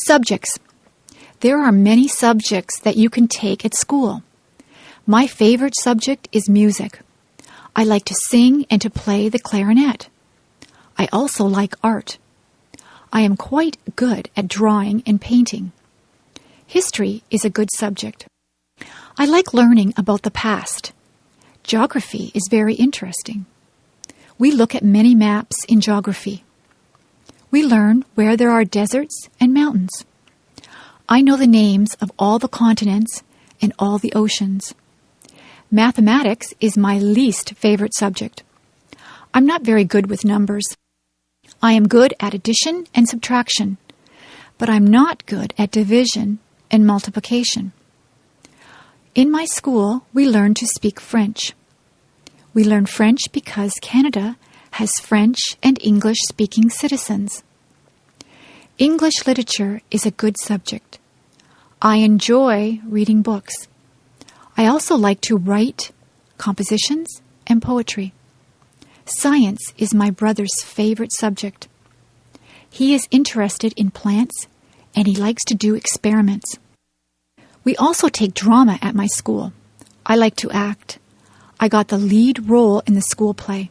Subjects. There are many subjects that you can take at school. My favorite subject is music. I like to sing and to play the clarinet. I also like art. I am quite good at drawing and painting. History is a good subject. I like learning about the past. Geography is very interesting. We look at many maps in geography. We learn where there are deserts and mountains. I know the names of all the continents and all the oceans. Mathematics is my least favorite subject. I'm not very good with numbers. I am good at addition and subtraction, but I'm not good at division and multiplication. In my school, we learn to speak French. We learn French because Canada has French and English-speaking citizens. English literature is a good subject. I enjoy reading books. I also like to write compositions and poetry. Science is my brother's favorite subject. He is interested in plants and he likes to do experiments. We also take drama at my school. I like to act. I got the lead role in the school play.